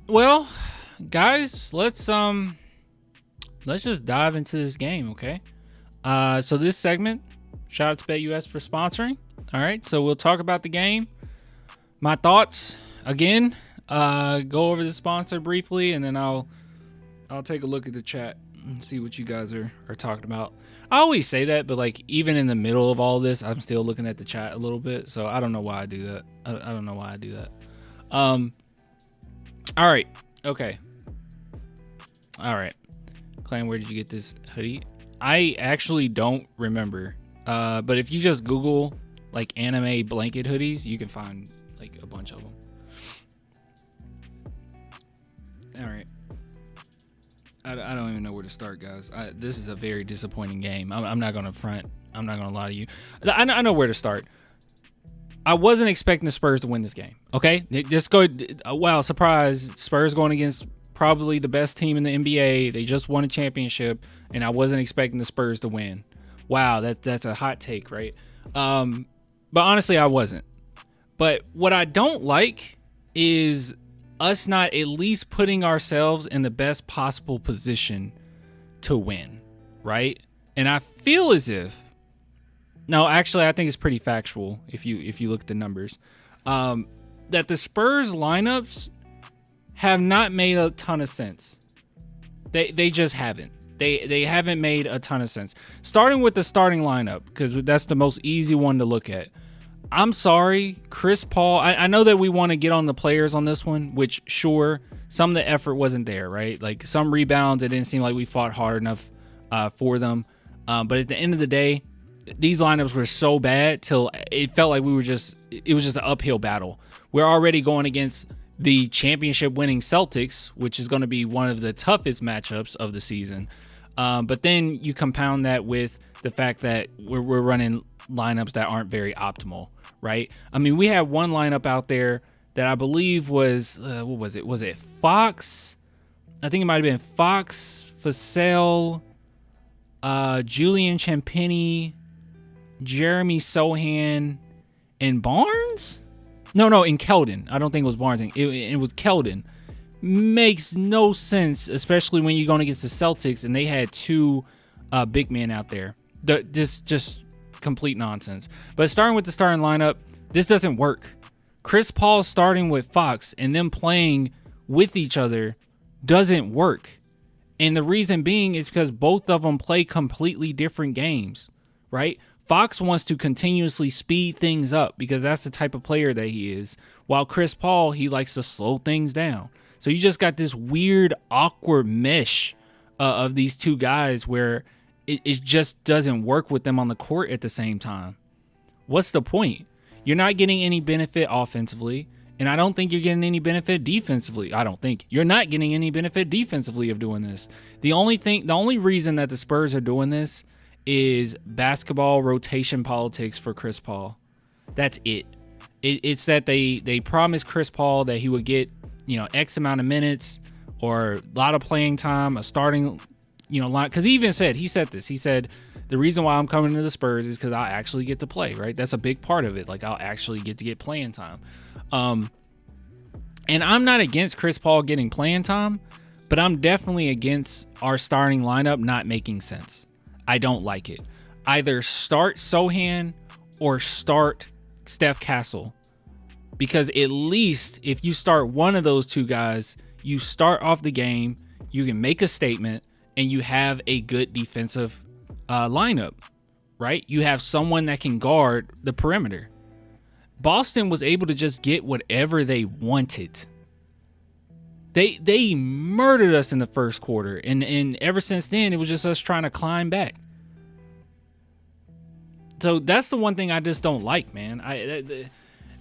Well, guys, let's just dive into this game, okay? So this segment, shout out to BetUS for sponsoring. All right, so we'll talk about the game, my thoughts again, go over the sponsor briefly, and then I'll take a look at the chat and see what you guys are talking about. I always say that, but like even in the middle of all this, I'm still looking at the chat a little bit. So I don't know why I do that. I don't know why I do that. All right. Okay. All right. Clan, where did you get this hoodie? I actually don't remember. But if you just Google like anime blanket hoodies, you can find like a bunch of them. All right. I don't even know where to start, guys. This is a very disappointing game. I'm not going to front. I'm not going to lie to you. I know where to start. I wasn't expecting the Spurs to win this game. Okay? Just go. Wow, surprise. Spurs going against probably the best team in the NBA. They just won a championship, and I wasn't expecting the Spurs to win. Wow, that's a hot take, right? But honestly, I wasn't. But what I don't like is us not at least putting ourselves in the best possible position to win, right? And I feel as if, no, actually, I think it's pretty factual if you look at the numbers, that the Spurs lineups have not made a ton of sense. They just haven't. They haven't made a ton of sense. Starting with the starting lineup, because that's the most easy one to look at. I'm sorry, Chris Paul. I know that we want to get on the players on this one, which sure, some of the effort wasn't there, right? Like some rebounds, it didn't seem like we fought hard enough for them. But at the end of the day, these lineups were so bad till it felt like it was just an uphill battle. We're already going against the championship winning Celtics, which is going to be one of the toughest matchups of the season. But then you compound that with the fact that we're running lineups that aren't very optimal, right? I mean, we had one lineup out there that I believe was, what was it? Was it Fox? I think it might have been Fox, Vassell, Julian Champagny, Jeremy Sohan, and Barnes? No, in Keldon. I don't think it was Barnes. It was Keldon. Makes no sense, especially when you're going against the Celtics and they had two big men out there. Just complete nonsense. But starting with the starting lineup, this doesn't work. Chris Paul starting with Fox and them playing with each other doesn't work. And the reason being is because both of them play completely different games, right? Fox wants to continuously speed things up because that's the type of player that he is. While Chris Paul, he likes to slow things down. So you just got this weird, awkward mesh of these two guys where it just doesn't work with them on the court at the same time. What's the point? You're not getting any benefit offensively, and I don't think you're getting any benefit defensively. I don't think you're not getting any benefit defensively of doing this. The only reason that the Spurs are doing this is basketball rotation politics for Chris Paul. That's it. It's that they promised Chris Paul that he would get, X amount of minutes or a lot of playing time, a starting, line. Because he said this. He said, the reason why I'm coming to the Spurs is because I actually get to play, right? That's a big part of it. Like, I'll actually get playing time. And I'm not against Chris Paul getting playing time, but I'm definitely against our starting lineup not making sense. I don't like it. Either start Sohan or start Steph Castle. Because at least if you start one of those two guys, you start off the game, you can make a statement, and you have a good defensive lineup, right? You have someone that can guard the perimeter. Boston was able to just get whatever they wanted. They murdered us in the first quarter, and ever since then, it was just us trying to climb back. So that's the one thing I just don't like, man.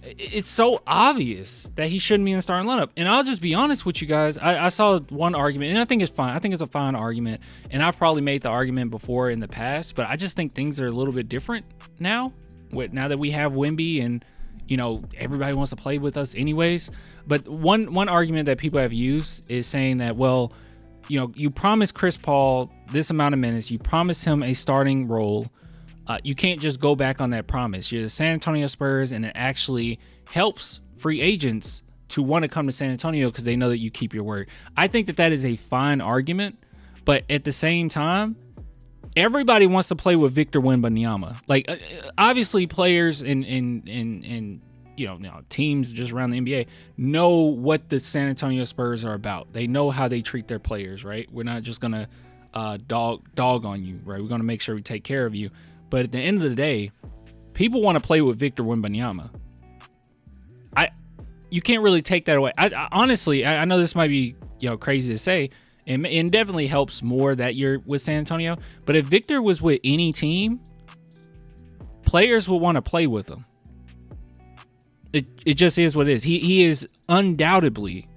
It's so obvious that he shouldn't be in the starting lineup. And I'll just be honest with you guys. I saw one argument, and I think it's fine. I think it's a fine argument, and I've probably made the argument before in the past, but I just think things are a little bit different now. Now that we have Wemby and, everybody wants to play with us anyways. But one argument that people have used is saying that, well, you promised Chris Paul this amount of minutes. You promised him a starting role. You can't just go back on that promise. You're the San Antonio Spurs, and it actually helps free agents to want to come to San Antonio because they know that you keep your word. I think that is a fine argument, but at the same time, everybody wants to play with Victor Wembanyama. Like, obviously, players and teams just around the NBA know what the San Antonio Spurs are about. They know how they treat their players, right? We're not just gonna dog on you, right? We're gonna make sure we take care of you. But at the end of the day, people want to play with Victor Wembanyama. You can't really take that away. I honestly, I know this might be crazy to say, and definitely helps more that you're with San Antonio. But if Victor was with any team, players would want to play with him. It just is what it is. He is undoubtedly,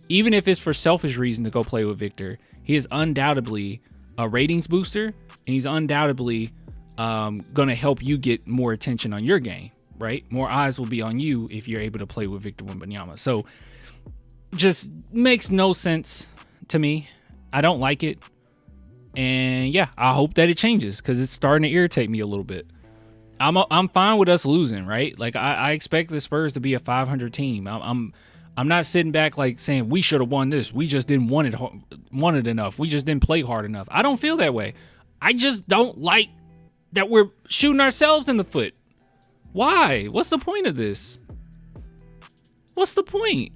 even if it's for selfish reason to go play with Victor, he is undoubtedly a ratings booster, and he's undoubtedly going to help you get more attention on your game. Right? More eyes will be on you if you're able to play with Victor Wembanyama. So just makes no sense to me. I don't like it. And yeah, I hope that it changes because it's starting to irritate me a little bit. I'm fine with us losing, right? Like I expect the Spurs to be a 500 team. I'm not sitting back like saying we should have won this. We just didn't want it enough. We just didn't play hard enough. I don't feel that way. I just don't like that we're shooting ourselves in the foot. Why? What's the point of this? What's the point?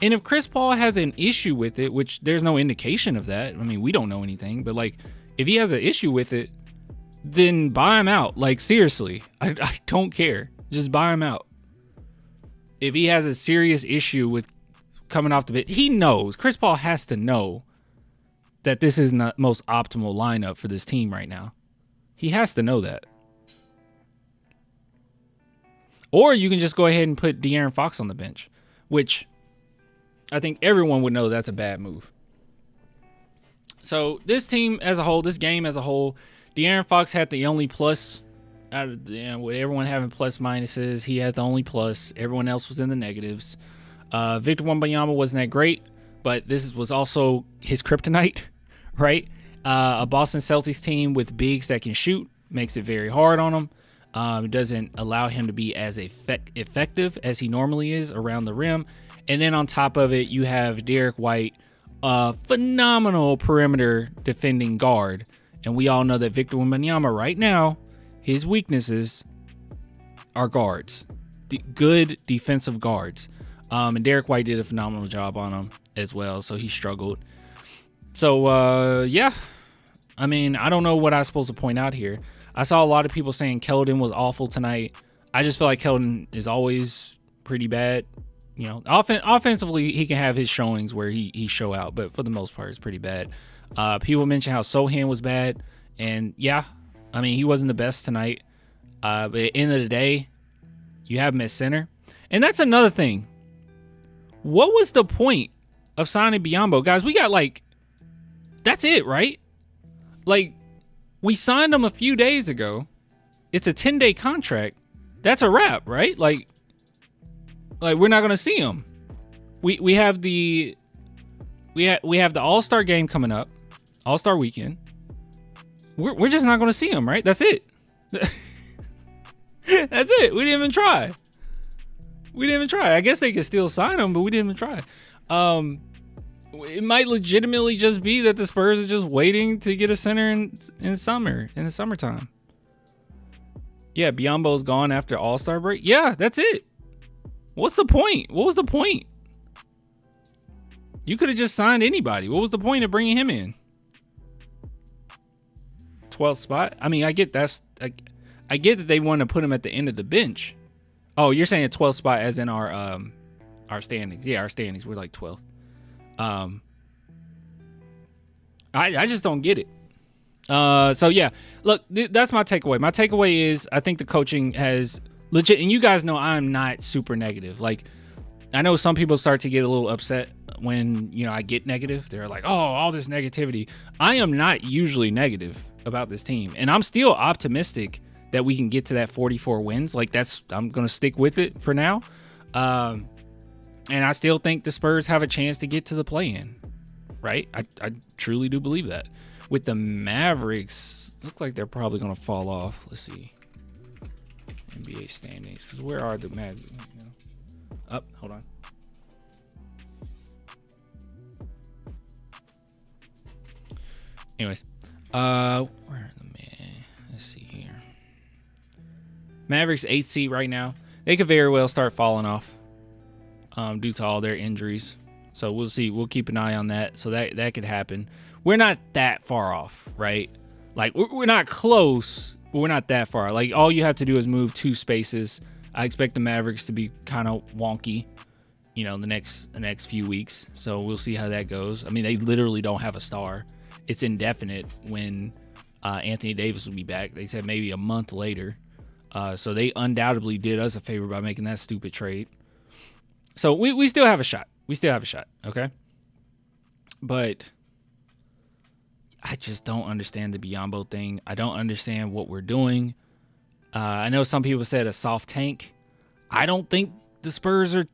And if Chris Paul has an issue with it, which there's no indication of that. I mean, we don't know anything, but like if he has an issue with it, then buy him out. Like seriously, I don't care. Just buy him out. If he has a serious issue with coming off the bench, he knows. Chris Paul has to know that this isn't the most optimal lineup for this team right now. He has to know that. Or you can just go ahead and put De'Aaron Fox on the bench, which I think everyone would know that's a bad move. So this team as a whole, this game as a whole, De'Aaron Fox had the only plus out of with everyone having plus minuses. He had the only plus. Everyone else was in the negatives. Victor Wembanyama wasn't that great, but this was also his kryptonite, right? A Boston Celtics team with bigs that can shoot makes it very hard on him. It doesn't allow him to be as effective as he normally is around the rim. And then on top of it, you have Derek White, a phenomenal perimeter defending guard. And we all know that Victor Wembanyama right now, his weaknesses are guards, good defensive guards. And Derek White did a phenomenal job on him as well, so he struggled. So, yeah, I mean, I don't know what I'm supposed to point out here. I saw a lot of people saying Keldon was awful tonight. I just feel like Keldon is always pretty bad. Offensively, he can have his showings where he show out, but for the most part, it's pretty bad. People mention how Sohan was bad, and yeah, I mean, he wasn't the best tonight. But at the end of the day, you have him at center. And that's another thing. What was the point of signing Biyombo? Guys, we got that's it, right? We signed him a few days ago. It's a 10-day contract. That's a wrap, right? Like we're not gonna see him. We have the All-Star game coming up, All-Star weekend. We're just not gonna see him, right? That's it. That's it. We didn't even try. I guess they could still sign him, but we didn't even try. It might legitimately just be that the Spurs are just waiting to get a center in the summertime. Yeah, Biyombo's gone after All-Star break. Yeah, that's it. What's the point? What was the point? You could have just signed anybody. What was the point of bringing him in? 12th spot? I mean, I get that they want to put him at the end of the bench. Oh, you're saying a 12th spot as in our standings. Yeah, our standings. We're like 12th. I just don't get it. So yeah, look, that's my takeaway. My takeaway is I think the coaching has legit, and you guys know I'm not super negative. Like, I know some people start to get a little upset when, I get negative. They're like, oh, all this negativity. I am not usually negative about this team, and I'm still optimistic that we can get to that 44 wins. I'm going to stick with it for now. And I still think the Spurs have a chance to get to the play-in, right? I truly do believe that. With the Mavericks, look like they're probably going to fall off. Let's see. NBA standings. Because where are the Mavericks? Hold on. Anyways, where the man? Let's see here. Mavericks 8th seed right now. They could very well start falling off due to all their injuries. So we'll see. We'll keep an eye on that. So that could happen. We're not that far off, right? Like, we're not close, but we're not that far. Like, all you have to do is move 2 spaces. I expect the Mavericks to be kind of wonky, you know, the next few weeks. So we'll see how that goes. I mean, they literally don't have a star. It's indefinite when Anthony Davis will be back. They said maybe a month later. So they undoubtedly did us a favor by making that stupid trade. So we still have a shot. We still have a shot, okay? But I just don't understand the Biyombo thing. I don't understand what we're doing. I know some people said a soft tank. I don't think the Spurs are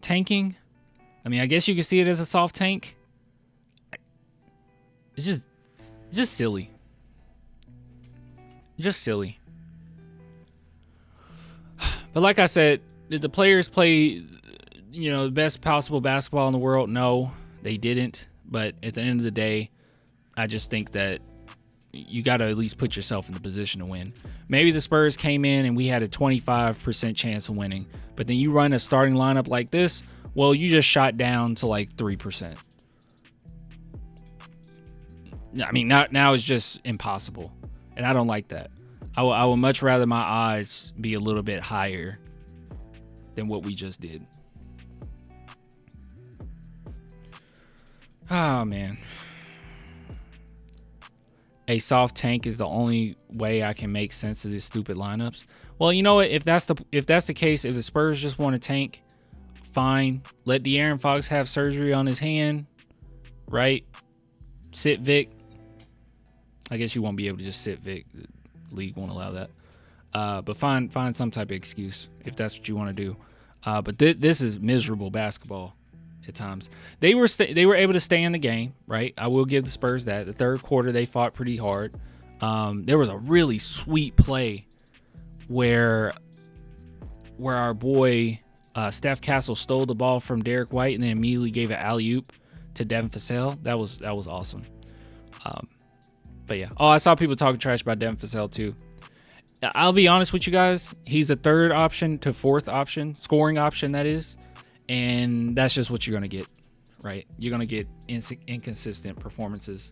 tanking. I mean, I guess you could see it as a soft tank. It's just silly. Just silly. But like I said, did the players play, you know, the best possible basketball in the world? No, they didn't. But at the end of the day, I just think that you got to at least put yourself in the position to win. Maybe the Spurs came in and we had a 25% chance of winning. But then you run a starting lineup like this, well, you just shot down to like 3%. I mean, now it's just impossible. And I don't like that. I would much rather my odds be a little bit higher than what we just did. Oh, man. A soft tank is the only way I can make sense of these stupid lineups. Well, you know what? If that's the case, if the Spurs just want to tank, fine. Let De'Aaron Fox have surgery on his hand, right? Sit Vic. I guess you won't be able to just sit Vic. The league won't allow that. But find some type of excuse if that's what you want to do. But this is miserable basketball at times. They were able to stay in the game, right? I will give the Spurs that. The third quarter, they fought pretty hard. There was a really sweet play where our boy Steph Castle stole the ball from Derek White and then immediately gave an alley-oop to Devin Vassell. That was awesome. But yeah. Oh, I saw people talking trash about Devin Vassell too. I'll be honest with you guys. He's a third option to fourth option, scoring option, that is. And that's just what you're going to get, right? You're going to get inconsistent performances.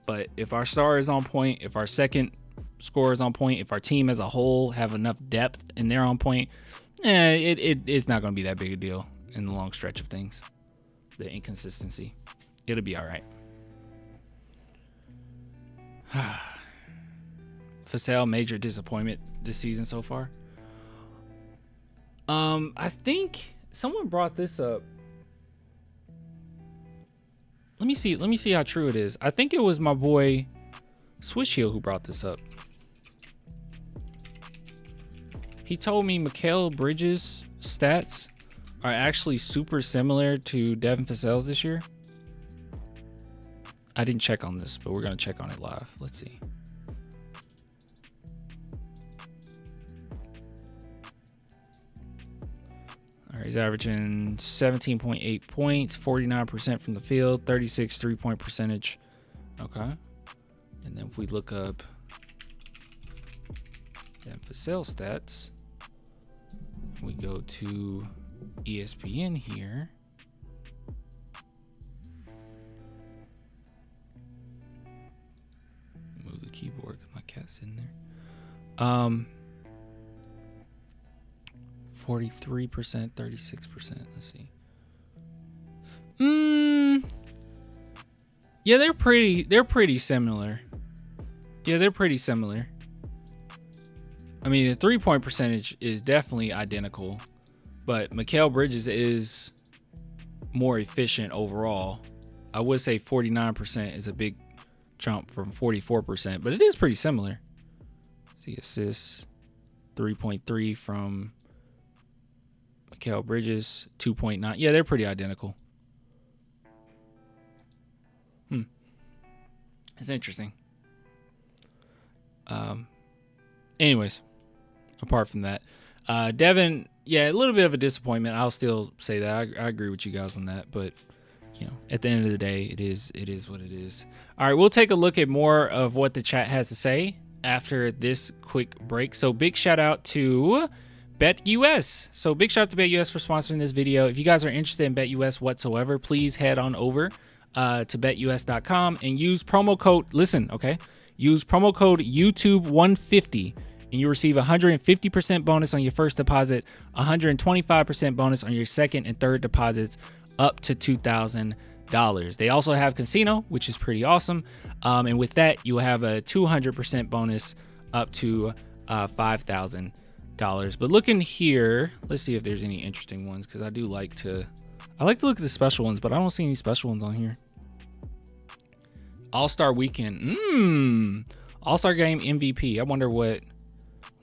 But if our star is on point, if our second scorer is on point, if our team as a whole have enough depth and they're on point, it's not going to be that big a deal in the long stretch of things. The inconsistency. It'll be all right. Vassell, major disappointment this season so far. I think someone brought this up. Let me see how true it is. I think it was my boy Switch Heel who brought this up. He told me Mikal Bridges' stats are actually super similar to Devin Vassell's this year. I didn't check on this, but we're going to check on it live. Let's see. All right, he's averaging 17.8 points, 49% from the field, 36 three-point percentage. Okay. And then if we look up Devin Vassell stats, we go to ESPN here. Move the keyboard because my cat's in there. 43%, 36%. Let's see. Yeah, they're pretty similar. Yeah, they're pretty similar. I mean, the 3-point percentage is definitely identical, but Mikal Bridges is more efficient overall. I would say 49% is a big jump from 44%, but it is pretty similar. See, assists, 3.3 from Mikal Bridges, 2.9. Yeah, they're pretty identical. It's interesting. Anyways, apart from that, Devin, yeah, a little bit of a disappointment. I'll still say that. I agree with you guys on that, but at the end of the day, it is what it is. All right, we'll take a look at more of what the chat has to say after this quick break. So big shout out to BetUS. So big shout out to BetUS for sponsoring this video. If you guys are interested in BetUS whatsoever, please head on over to betus.com and use promo code, use promo code YouTube150 and you receive 150% bonus on your first deposit, 125% bonus on your second and third deposits up to $2,000. They also have casino, which is pretty awesome. And with that, you will have a 200% bonus up to $5,000. But looking here, let's see if there's any interesting ones, because I like to look at the special ones, but I don't see any special ones on here. All-Star Weekend. All-Star Game MVP. I wonder what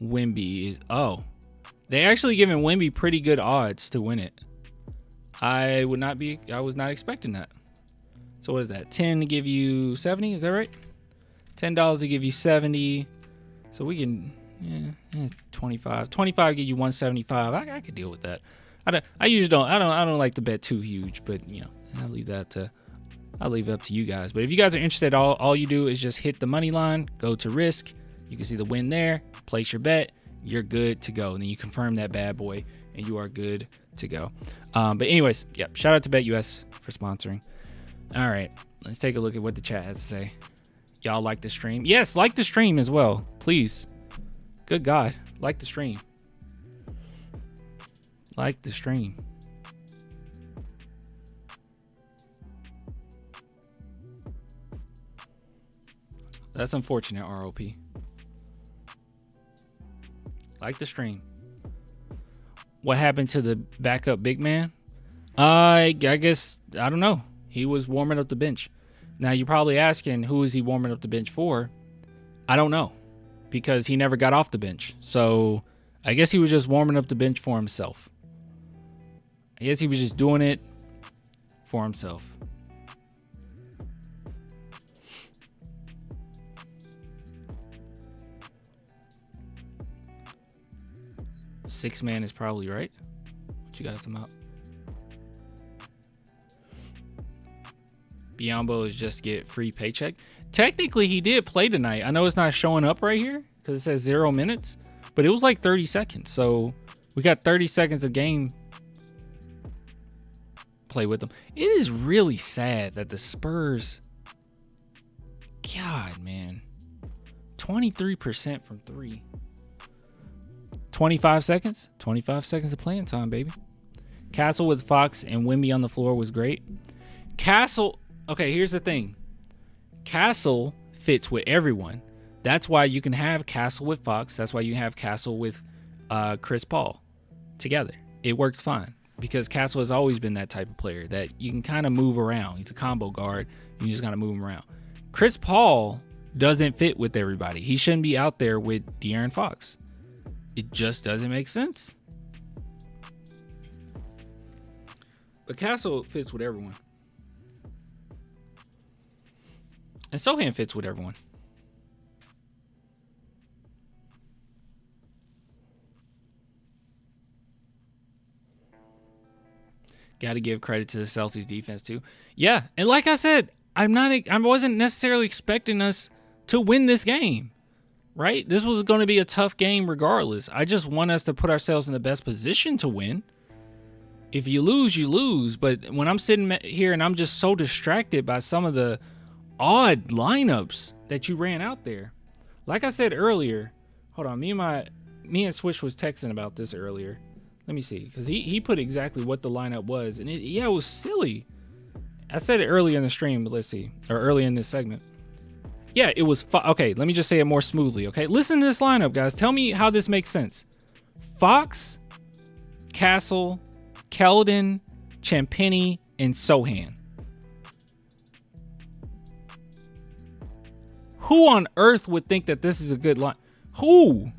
Wemby is. Oh, they actually giving Wemby pretty good odds to win it. I was not expecting that. So what is that? 10 to give you 70, is that right? $10 to give you 70. So we can 25. 25 give you 175. I could deal with that. I usually don't like to bet too huge, but I'll leave it up to you guys. But if you guys are interested, all you do is just hit the money line, go to risk. You can see the win there, place your bet, you're good to go. And then you confirm that bad boy and you are good to go. But anyways, shout out to BetUS for sponsoring. All right, let's take a look at what the chat has to say. Y'all like the stream? Yes, like the stream as well, please. Good God, like the stream. Like the stream. That's unfortunate, ROP. Like the stream. What happened to the backup big man? I guess, I don't know. He was warming up the bench. Now, you're probably asking, who is he warming up the bench for? I don't know, because he never got off the bench. So I guess he was just warming up the bench for himself. I guess he was just doing it for himself. Six man is probably right. What you guys talking about? Biombo is just get free paycheck. Technically, he did play tonight. I know it's not showing up right here because it says 0 minutes, but it was like 30 seconds. So we got 30 seconds of game play with them. It is really sad that the Spurs, God, man, 23% from three. 25 seconds? 25 seconds of playing time, baby. Castle with Fox and Wemby on the floor was great. Castle, okay, here's the thing. Castle fits with everyone. That's why you can have Castle with Fox. That's why you have Castle with Chris Paul together. It works fine because Castle has always been that type of player that you can kind of move around. He's a combo guard. You just got to move him around. Chris Paul doesn't fit with everybody. He shouldn't be out there with De'Aaron Fox. It just doesn't make sense. But Castle fits with everyone. And Sohan fits with everyone. Got to give credit to the Celtics defense too. Yeah, and like I said, I wasn't necessarily expecting us to win this game. Right? This was going to be a tough game regardless. I just want us to put ourselves in the best position to win. If you lose, you lose. But when I'm sitting here and I'm just so distracted by some of the odd lineups that you ran out there. Like I said earlier, hold on, me and Swish was texting about this earlier. Let me see, because he put exactly what the lineup was. And it was silly. I said it earlier in the stream, but let's see. Or early in this segment. Yeah, it was okay, let me just say it more smoothly, okay? Listen to this lineup, guys. Tell me how this makes sense. Fox, Castle, Keldon, Champagnie, and Sohan. Who on earth would think that this is a good line? Who?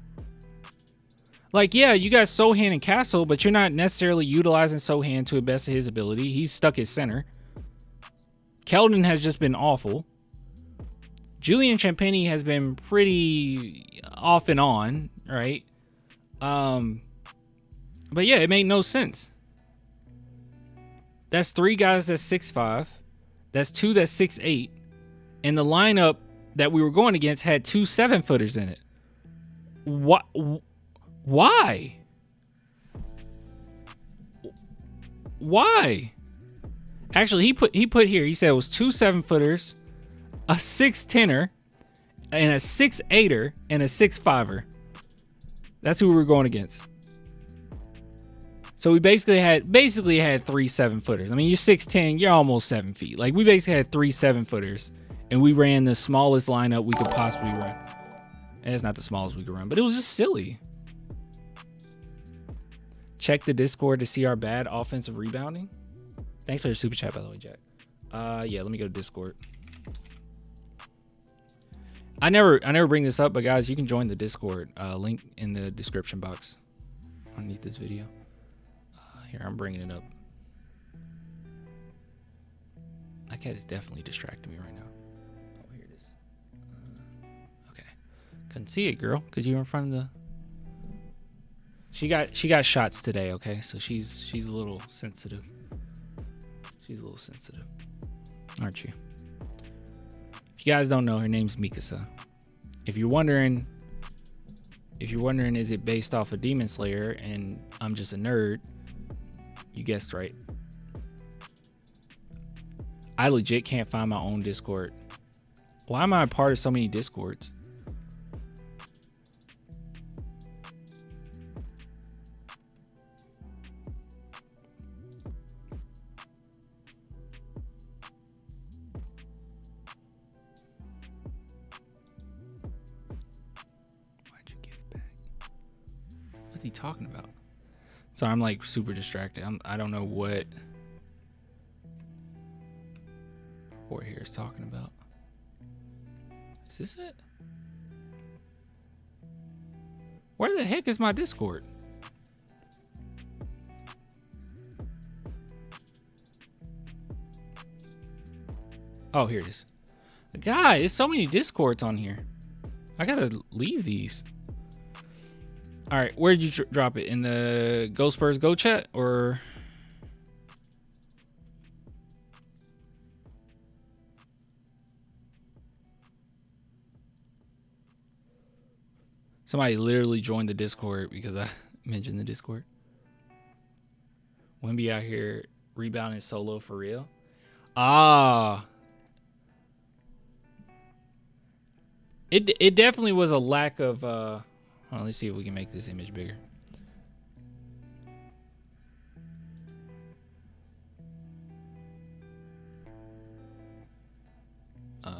Like, yeah, you got Sohan and Castle, but you're not necessarily utilizing Sohan to the best of his ability. He's stuck at center. Keldon has just been awful. Julian Champagnie has been pretty off and on, right? But yeah, it made no sense. That's 3 guys that's 6'5". That's 2 that's 6'8". And the lineup that we were going against had 2 7-footers in it. What? Why? Why? Actually, he put here. He said it was 2 7-footers, a 6'10", and a 6'8", and a 6'5". That's who we were going against. So we basically had 3 7-footers. I mean, you're 6'10", you're almost 7 feet. Like, we basically had 3 7-footers, and we ran the smallest lineup we could possibly run. And it's not the smallest we could run, but it was just silly. Check the Discord to see our bad offensive rebounding. Thanks for your super chat, by the way, Jack. Yeah, let me go to Discord. I never bring this up, but guys, you can join the Discord. Link in the description box underneath this video. Here, I'm bringing it up. That cat is definitely distracting me right now. Oh, here it is. Okay, couldn't see it, girl, because you were in front of the. She got shots today. Okay, so she's a little sensitive. She's a little sensitive, aren't you? If you guys don't know, her name's Mikasa. If you're wondering, is it based off of Demon Slayer and I'm just a nerd? You guessed right. I legit can't find my own Discord. Why am I a part of so many Discords? What's he talking about? So I'm like super distracted. I don't know what report here is talking about. Is this it? Where the heck is my Discord? Oh, here it is. God, there's so many Discords on here. I gotta leave these. All right, where did you drop it? In the Go Spurs Go chat or? Somebody literally joined the Discord because I mentioned the Discord. Wemby out here rebounding solo for real. Ah. It definitely was a lack of well, let's see if we can make this image bigger. Okay.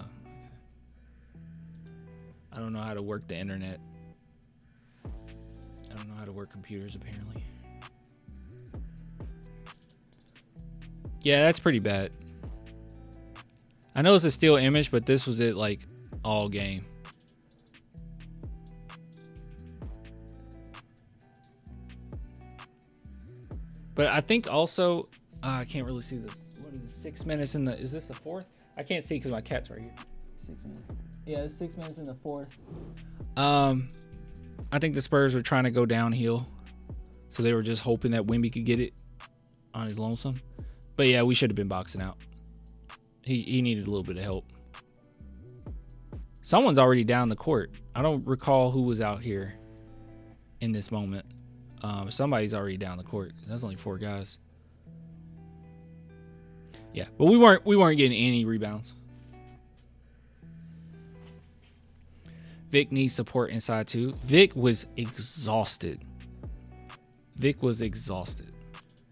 I don't know how to work the internet. I don't know how to work computers, apparently. Yeah, that's pretty bad. I know it's a still image, but this was it like all game. But I think also, I can't really see this. What is it, 6 minutes in the, is this the fourth? I can't see because my cat's right here. 6 minutes. Yeah, it's 6 minutes in the fourth. I think the Spurs were trying to go downhill. So they were just hoping that Wemby could get it on his lonesome. But yeah, we should have been boxing out. He needed a little bit of help. Someone's already down the court. I don't recall who was out here in this moment. Somebody's already down the court. That's only 4 guys. Yeah, but we weren't getting any rebounds. Vic needs support inside too. Vic was exhausted.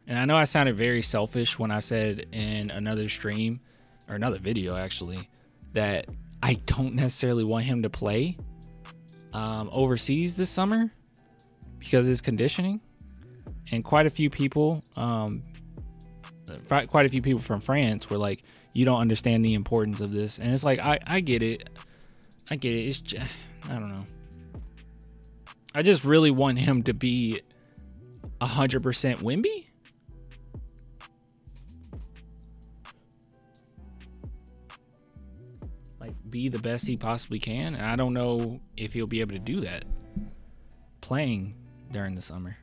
And I know I sounded very selfish when I said in another stream or another video actually that I don't necessarily want him to play overseas this summer because of his conditioning. And quite a few people from France were like, you don't understand the importance of this. And it's like, I get it. It's just, I don't know. I just really want him to be 100% Wemby. Like, be the best he possibly can. And I don't know if he'll be able to do that playing during the summer.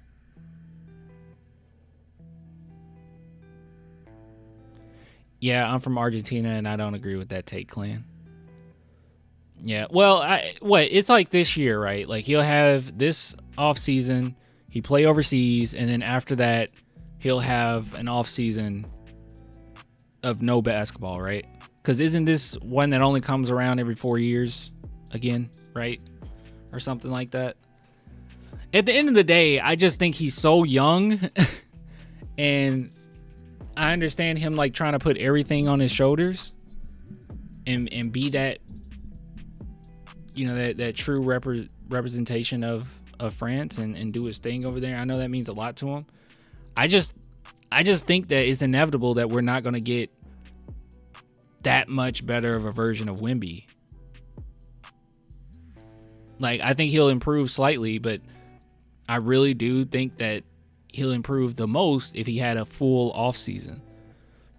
Yeah, I'm from Argentina, and I don't agree with that take, Clan. Yeah, well, it's like this year, right? Like, he'll have this off season, he play overseas, and then after that, he'll have an off season of no basketball, right? Because isn't this one that only comes around every 4 years again, right? Or something like that. At the end of the day, I just think he's so young, and I understand him like trying to put everything on his shoulders and be that, you know, that true representation of France and do his thing over there. I know that means a lot to him. I just think that it's inevitable that we're not going to get that much better of a version of Wemby. Like, I think he'll improve slightly, but I really do think that he'll improve the most if he had a full off season,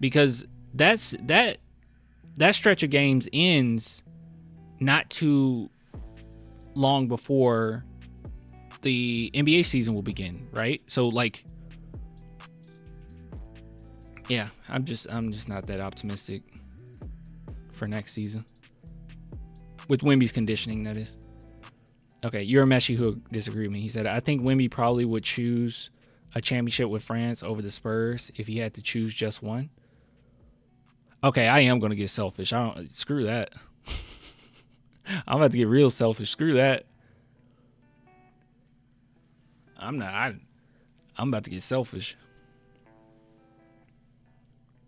because that stretch of games ends not too long before the NBA season will begin, right? So like, yeah, I'm just not that optimistic for next season with Wemby's conditioning, that is. Okay, you're a Messi who disagreed with me. He said, I think Wemby probably would choose a championship with France over the Spurs if he had to choose just one. Okay, I am going to get selfish. Screw that. I'm about to get real selfish. Screw that. I'm about to get selfish.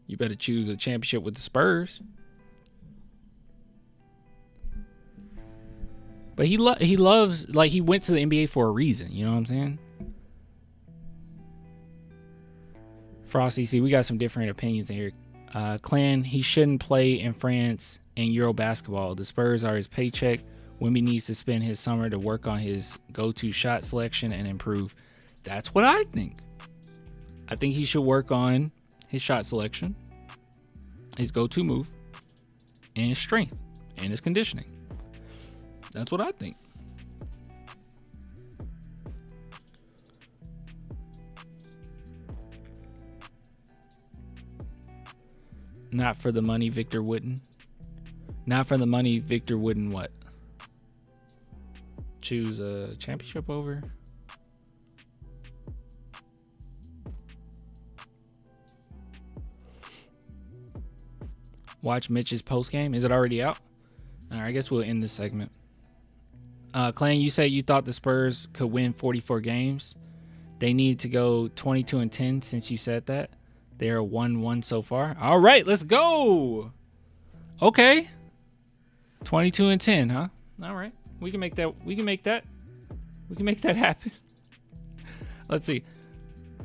You better choose a championship with the Spurs. But he loves, like, he went to the NBA for a reason. You know what I'm saying? Frosty, see, we got some different opinions in here. Clan, he shouldn't play in France in Euro basketball. The Spurs are his paycheck. Wemby needs to spend his summer to work on his go-to shot selection and improve. That's what I think. I think he should work on his shot selection, his go-to move, and his strength, and his conditioning. That's what I think. Not for the money, Victor wouldn't. Not for the money, Victor wouldn't what? Choose a championship over? Watch Mitch's post game. Is it already out? All right, I guess we'll end this segment. Clan, you said you thought the Spurs could win 44 games. They need to go 22-10 since you said that. They are 1-1 so far. All right, let's go. Okay. 22-10, huh? All right. We can make that. We can make that happen. Let's see.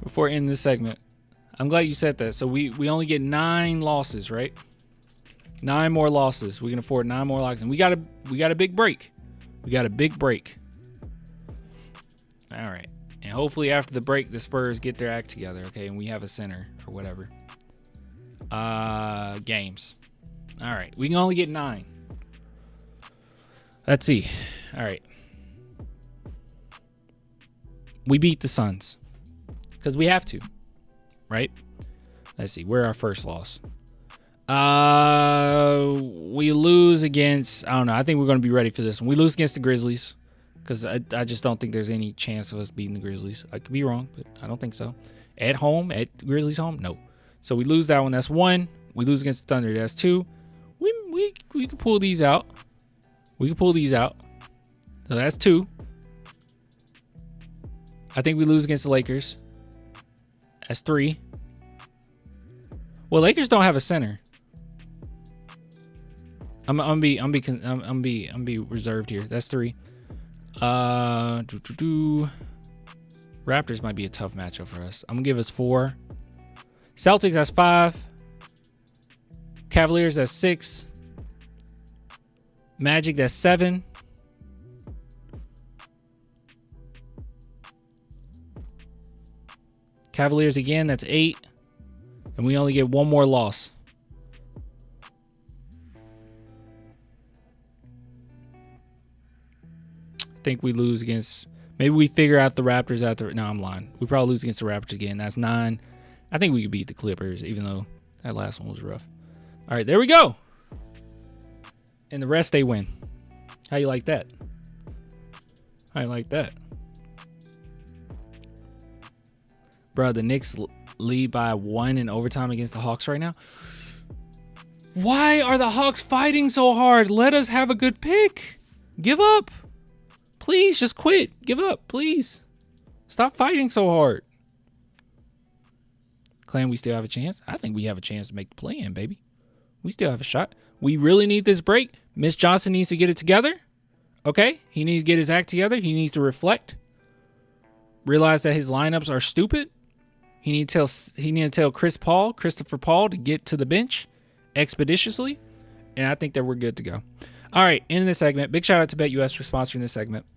Before ending this segment, I'm glad you said that. So we only get 9 losses, right? 9 more losses. We can afford 9 more losses. And we got a big break. We got a big break. All right. And hopefully after the break, the Spurs get their act together, okay? And we have a center or whatever. Games. All right. We can only get 9. Let's see. All right. We beat the Suns. Because we have to. Right? Let's see. We're our first loss. We lose against, I don't know. I think we're going to be ready for this one. We lose against the Grizzlies because I just don't think there's any chance of us beating the Grizzlies. I could be wrong, but I don't think so. At home, at Grizzlies home, no. So we lose that one. That's 1. We lose against the Thunder. That's 2. We can pull these out. We can pull these out. So that's 2. I think we lose against the Lakers. That's 3. Well, Lakers don't have a center. I'm gonna be reserved here. That's 3. Raptors might be a tough matchup for us. I'm gonna give us 4. Celtics, that's 5. Cavaliers, that's 6. Magic, that's 7. Cavaliers again, that's 8. And we only get 1 more loss. I think we lose against, maybe we figure out the Raptors after. No, I'm lying. We probably lose against the Raptors again. That's 9. I think we could beat the Clippers, even though that last one was rough. All right, there we go. And the rest they win. How you like that? How you like that? Bro, the Knicks lead by 1 in overtime against the Hawks right now. Why are the Hawks fighting so hard? Let us have a good pick. Give up. Please, just quit. Give up, please. Stop fighting so hard. Claim we still have a chance? I think we have a chance to make the play-in, baby. We still have a shot. We really need this break. Mitch Johnson needs to get it together. Okay? He needs to get his act together. He needs to reflect. Realize that his lineups are stupid. He need to tell Christopher Paul to get to the bench expeditiously. And I think that we're good to go. All right, end of this segment. Big shout out to BetUS for sponsoring this segment.